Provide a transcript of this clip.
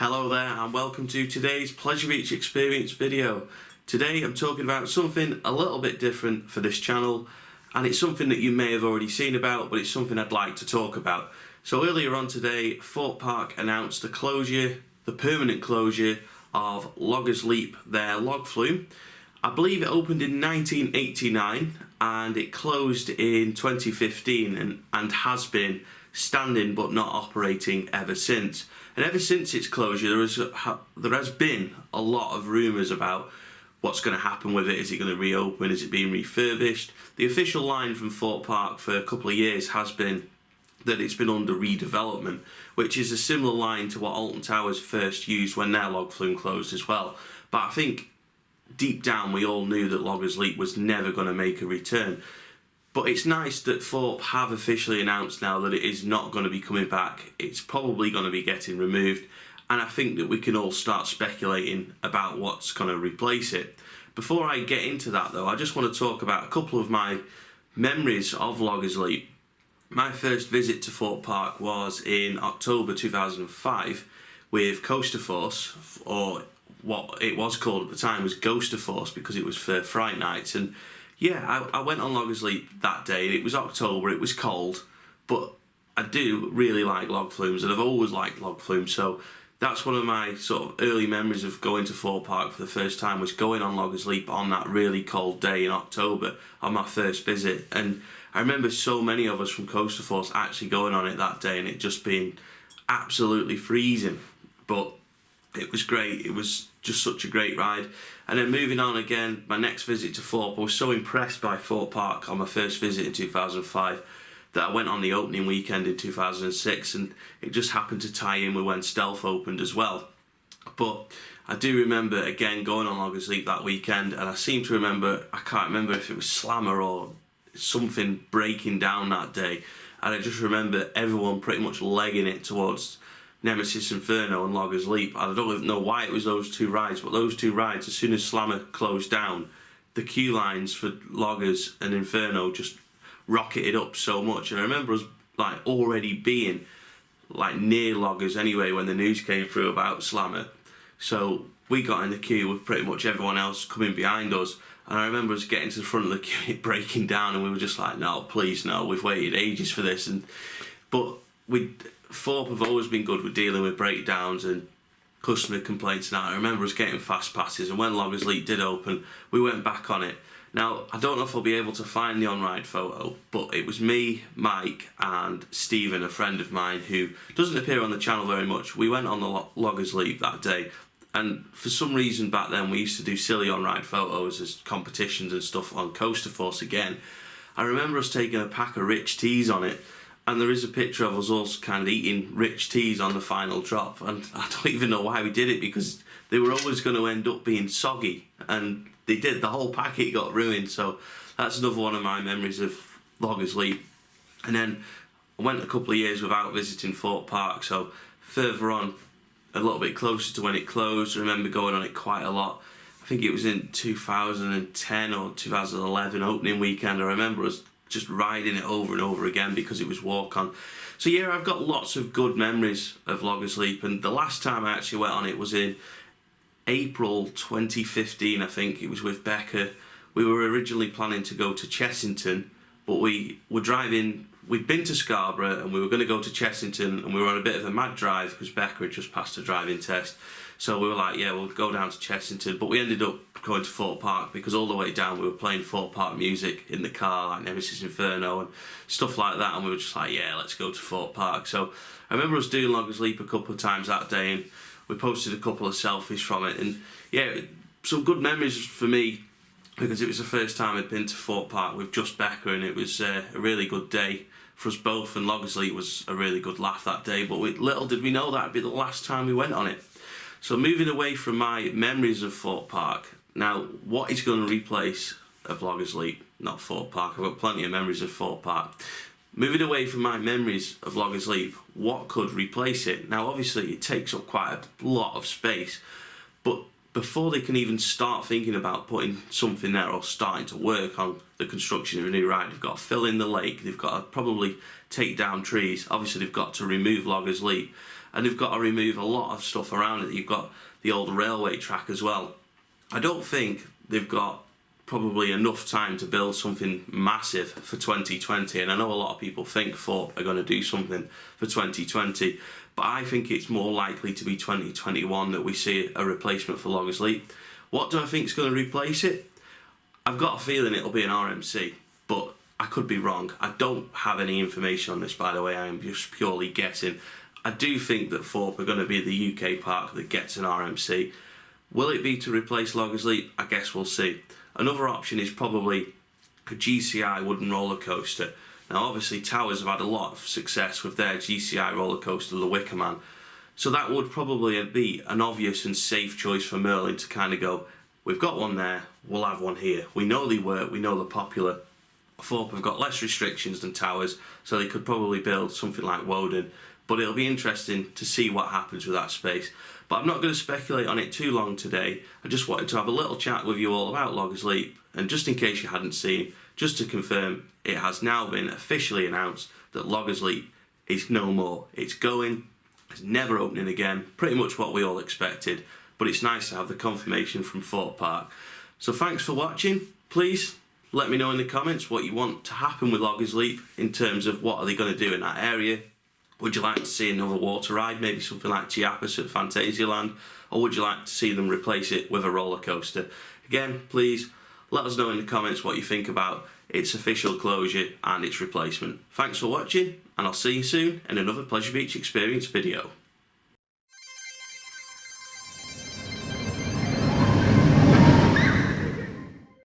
Hello there and welcome to today's Pleasure Beach Experience video. Today I'm talking about something a little bit different for this channel, and it's something that you may have already seen about, but it's something I'd like to talk about. So earlier on today, Thorpe Park announced the permanent closure of Loggers Leap, their log flume. I believe it opened in 1989 and it closed in 2015 and has been standing but not operating ever since. And ever since its closure, there has been a lot of rumours about what's going to happen with it. Is it going to reopen? Is it being refurbished? The official line from Thorpe Park for a couple of years has been that it's been under redevelopment, which is a similar line to what Alton Towers first used when their log flume closed as well. But I think deep down we all knew that Loggers Leap was never going to make a return. But it's nice that Thorpe have officially announced now that it is not going to be coming back. It's probably going to be getting removed, and I think that we can all start speculating about what's going to replace it. Before I get into that though, I just want to talk about a couple of my memories of Loggers Leap. My first visit to Thorpe Park was in October 2005 with Coaster Force, or what it was called at the time was Ghoster Force because it was for Fright Nights. And yeah, I went on Loggers Leap that day. It was October, it was cold, but I do really like log flumes and I've always liked log flumes, so that's one of my sort of early memories of going to Thorpe Park for the first time, was going on Loggers Leap on that really cold day in October on my first visit. And I remember so many of us from Coaster Force actually going on it that day and it just being absolutely freezing, but it was great. It was just such a great ride. And then moving on again, my next visit to Thorpe, I was so impressed by Thorpe Park on my first visit in 2005 that I went on the opening weekend in 2006, and it just happened to tie in with when Stealth opened as well. But I do remember again going on Loggers Leap that weekend, and I seem to remember, I can't remember if it was Slammer or something breaking down that day, and I just remember everyone pretty much legging it towards Nemesis Inferno and Loggers Leap. I don't know why it was those two rides, but those two rides, as soon as Slammer closed down, the queue lines for Loggers and Inferno just rocketed up so much. And I remember us like already being like near Loggers anyway when the news came through about Slammer. So we got in the queue with pretty much everyone else coming behind us. And I remember us getting to the front of the queue, breaking down, and we were just like, no, please, no, we've waited ages for this. But Thorpe have always been good with dealing with breakdowns and customer complaints and that. I remember us getting fast passes, and when Loggers Leap did open, we went back on it. Now, I don't know if I'll be able to find the on-ride photo, but it was me, Mike, and Stephen, a friend of mine who doesn't appear on the channel very much. We went on the Loggers Leap that day, and for some reason back then we used to do silly on-ride photos as competitions and stuff on Coaster Force again. I remember us taking a pack of rich teas on it, and there is a picture of us all kind of eating rich teas on the final drop, and I don't even know why we did it, because they were always going to end up being soggy, and they did. The whole packet got ruined. So that's another one of my memories of Loggers Leap. And then I went a couple of years without visiting Thorpe Park, so further on, a little bit closer to when it closed, I remember going on it quite a lot. I think it was in 2010 or 2011 opening weekend. I remember us just riding it over and over again because it was walk on. So yeah, I've got lots of good memories of Loggers Leap, and the last time I actually went on it was in April 2015, I think. It was with Becca. We were originally planning to go to Chessington, but we were driving, we'd been to Scarborough and we were going to go to Chessington, and we were on a bit of a mad drive because Becca had just passed a driving test. So we were like, yeah, we'll go down to Chessington, but we ended up going to Thorpe Park because all the way down we were playing Thorpe Park music in the car, like Nemesis Inferno and stuff like that, and we were just like, yeah, let's go to Thorpe Park. So I remember us doing Loggers Leap a couple of times that day, and we posted a couple of selfies from it, and yeah, some good memories for me because it was the first time I'd been to Thorpe Park with just Becca, and it was a really good day for us both, and Loggers Leap was a really good laugh that day, but little did we know that would be the last time we went on it. So moving away from my memories of Thorpe Park, now what is going to replace of Loggers Leap? Not Thorpe Park, I've got plenty of memories of Thorpe Park. Moving away from my memories of Loggers Leap, what could replace it? Now obviously it takes up quite a lot of space, but before they can even start thinking about putting something there or starting to work on the construction of a new ride, they've got to fill in the lake, they've got to probably take down trees, obviously they've got to remove Loggers Leap, and they've got to remove a lot of stuff around it. You've got the old railway track as well. I don't think they've got probably enough time to build something massive for 2020, and I know a lot of people think Thorpe are going to do something for 2020, but I think it's more likely to be 2021 that we see a replacement for Loggers Leap. What do I think is going to replace it? I've got a feeling it'll be an RMC, but I could be wrong. I don't have any information on this, by the way. I am just purely guessing. I do think that Thorpe are going to be the UK park that gets an RMC. Will it be to replace Loggers Leap? I guess we'll see. Another option is probably a GCI wooden roller coaster. Now obviously Towers have had a lot of success with their GCI roller coaster, the Wicker Man. So that would probably be an obvious and safe choice for Merlin to kind of go, we've got one there, we'll have one here. We know they work, we know they're popular. Thorpe have got less restrictions than Towers, so they could probably build something like Woden. But it'll be interesting to see what happens with that space. But I'm not going to speculate on it too long today. I just wanted to have a little chat with you all about Loggers Leap, and just in case you hadn't seen, just to confirm, it has now been officially announced that Loggers Leap is no more. It's going, it's never opening again, pretty much what we all expected, but it's nice to have the confirmation from Thorpe Park. So thanks for watching. Please let me know in the comments what you want to happen with Loggers Leap in terms of what are they going to do in that area. Would you like to see another water ride, maybe something like Chiapas at Phantasialand, or would you like to see them replace it with a roller coaster? Again, please let us know in the comments what you think about its official closure and its replacement. Thanks for watching, and I'll see you soon in another Pleasure Beach Experience video.